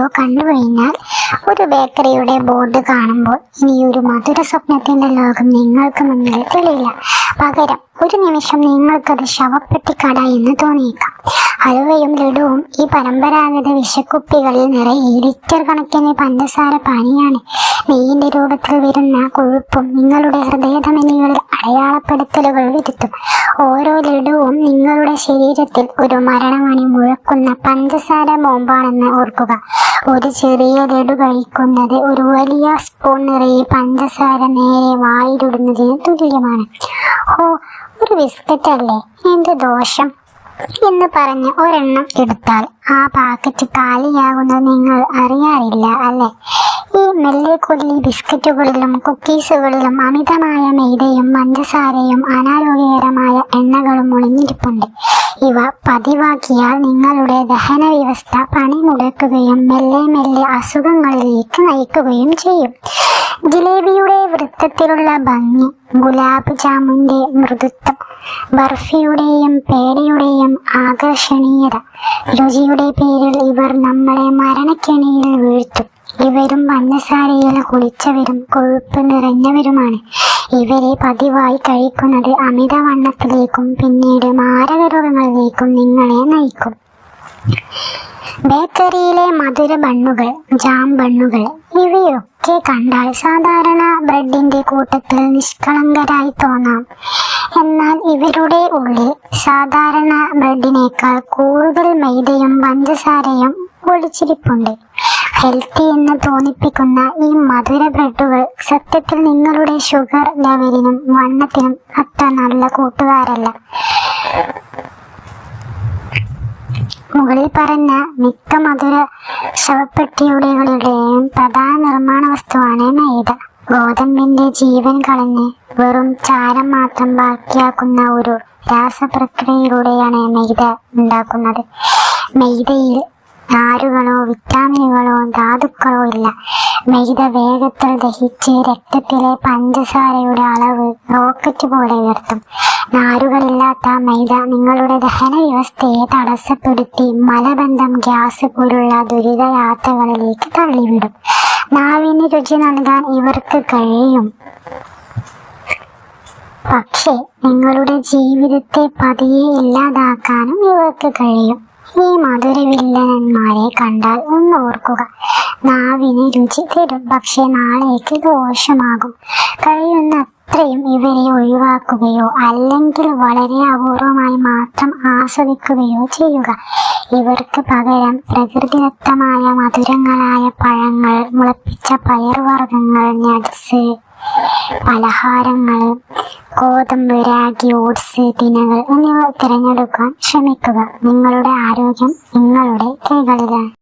എവിടെയോ കണ്ടുകഴിഞ്ഞാൽ ഒരു ബേക്കറിയുടെ ബോർഡ് കാണുമ്പോൾ ഇനി ഒരു മധുര സ്വപ്നത്തിന്റെ ലോകം നിങ്ങൾക്ക് മുന്നിൽ തെളിയില്ല. പകരം ഒരു നിമിഷം നിങ്ങൾക്കത് ശവപ്പെട്ടിക്കട എന്ന് തോന്നിയേക്കാം. ഹലുവയും ലഡുവും ഈ പരമ്പരാഗത വിഷക്കുപ്പികളിൽ നിറയെ ലിറ്റർ കണക്കിന് പഞ്ചസാര പാനിയാണ്. നെയ്യിന്റെ രൂപത്തിൽ വരുന്ന കൊഴുപ്പും നിങ്ങളുടെ ഹൃദയധമനികളിൽ അടയാളപ്പെടുത്തലുകൾ വരുത്തും. ഓരോ ലഡുവും നിങ്ങളുടെ ശരീരത്തിൽ ഒരു മരണമണി മുഴക്കുന്ന പഞ്ചസാര ബോംബാണെന്ന് ഓർക്കുക. ഒരു ചെറിയ ലഡു കഴിക്കുന്നത് ഒരു വലിയ സ്പൂൺ നിറയെ പഞ്ചസാര നേരെ വായിലിടുന്നതിന് തുല്യമാണ്. ഓ, ഒരു ബിസ്ക്കറ്റ് അല്ലേ, എന്ത് ദോഷം എന്ന് പറഞ്ഞ് ഒരെണ്ണം എടുത്താൽ ആ പാക്കറ്റ് കാലിയാകുന്നത് നിങ്ങൾ അറിയാറില്ല അല്ലേ? ഈ മെല്ലെക്കൊല്ലി ബിസ്ക്കറ്റുകളിലും കുക്കീസുകളിലും അമിതമായ മൈദയും പഞ്ചസാരയും അനാരോഗ്യകരമായ എണ്ണകളും ഒളിഞ്ഞിരിപ്പുണ്ട്. ഇവ പതിവാക്കിയാൽ നിങ്ങളുടെ ദഹന വ്യവസ്ഥ പണിമുടക്കുകയും മെല്ലെ മെല്ലെ അസുഖങ്ങളിലേക്ക് നയിക്കുകയും ചെയ്യും. ജിലേബിയുടെ വൃത്തത്തിലുള്ള ഭംഗി, ഗുലാബ് ജാമുന്റെ മൃദുത്വം, ബർഫിയുടെയും പേടയുടെയും ആകർഷണീയത, രുചിയുടെ പേരിൽ ഇവർ നമ്മളെ മരണക്കെണിയിൽ വീഴ്ത്തും. ഇവരും പഞ്ചസാരയിൽ കുളിച്ചവരും കൊഴുപ്പ് നിറഞ്ഞവരുമാണ്. ഇവരെ പതിവായി കഴിക്കുന്നത് അമിതവണ്ണത്തിലേക്കും പിന്നീട് മാരക രോഗങ്ങളിലേക്കും നിങ്ങളെ നയിക്കും. ബേക്കറിയിലെ മധുര ബണ്ണുകൾ, ജാം ബണ്ണുകൾ ഇവയൊക്കെ കണ്ടാൽ സാധാരണ ബ്രെഡിന്റെ കൂട്ടത്തിൽ നിഷ്കളങ്കരായി തോന്നാം. എന്നാൽ ഇവരുടെ ഉള്ളിൽ സാധാരണ ബ്രെഡിനേക്കാൾ കൂടുതൽ മൈദയും പഞ്ചസാരയും ഒളിച്ചിരിപ്പുണ്ട്. ഹെൽത്തി എന്ന് തോന്നിപ്പിക്കുന്ന ഈ മധുര ബ്രെഡുകൾ സത്യത്തിൽ നിങ്ങളുടെ ഷുഗർ ലെവലിനും വണ്ണത്തിനും അത്ര നല്ല കൂട്ടുകാരല്ല. മുകളിൽ പറഞ്ഞ മിക്ക മധുര ശവപ്പെട്ടിയുടെയും പ്രധാന നിർമ്മാണ വസ്തുവാണ് മൈദ. ഗോതമ്പിന്റെ ജീവൻ കളഞ്ഞ് വെറും ചാരം മാത്രം ബാക്കിയാക്കുന്ന ഒരു രാസപ്രക്രിയയിലൂടെയാണ് മൈദ ഉണ്ടാക്കുന്നത്. മൈദയിൽ നാരുകളോ വിറ്റാമിനുകളോ ധാതുക്കളോ ഇല്ല. മൈദ വേഗത്തിൽ ദഹിച്ച് രക്തത്തിലെ പഞ്ചസാരയുടെ അളവ് റോക്കറ്റ് പോലെ ഉയർത്തും. നാരുകളില്ലാത്ത മൈദ നിങ്ങളുടെ ദഹന വ്യവസ്ഥയെ തടസ്സപ്പെടുത്തി മലബന്ധം, ഗ്യാസ് പോലുള്ള ദുരിതയാത്രകളിലേക്ക് തള്ളിവിടും. നാവിന് രുചി നൽകാൻ ഇവർക്ക് കഴിയും, പക്ഷേ നിങ്ങളുടെ ജീവിതത്തെ പതിയെ ഇല്ലാതാക്കാനും ഇവർക്ക് കഴിയും. ഈ മധുരവില്ലന്മാരെ കണ്ടാൽ ഒന്ന് ഓർക്കുക. നാവിന് രുചി തരും, പക്ഷെ നാളേക്ക് ദോഷമാകും. കഴിയുന്ന അത്രയും ഇവരെ ഒഴിവാക്കുകയോ അല്ലെങ്കിൽ വളരെ അപൂർവമായി മാത്രം ആസ്വദിക്കുകയോ ചെയ്യുക. ഇവർക്ക് പകരം പ്രകൃതിദത്തമായ മധുരങ്ങളായ പഴങ്ങൾ, മുളപ്പിച്ച പയർവർഗ്ഗങ്ങൾ, നട്ട്സ്, പലഹാരങ്ങൾ, ഗോതമ്പ്, രാഗി, ഓട്സ്, തിനകൾ എന്നിവ തിരഞ്ഞെടുക്കാൻ ശ്രമിക്കുക. നിങ്ങളുടെ ആരോഗ്യം നിങ്ങളുടെ കൈകളിലാണ്.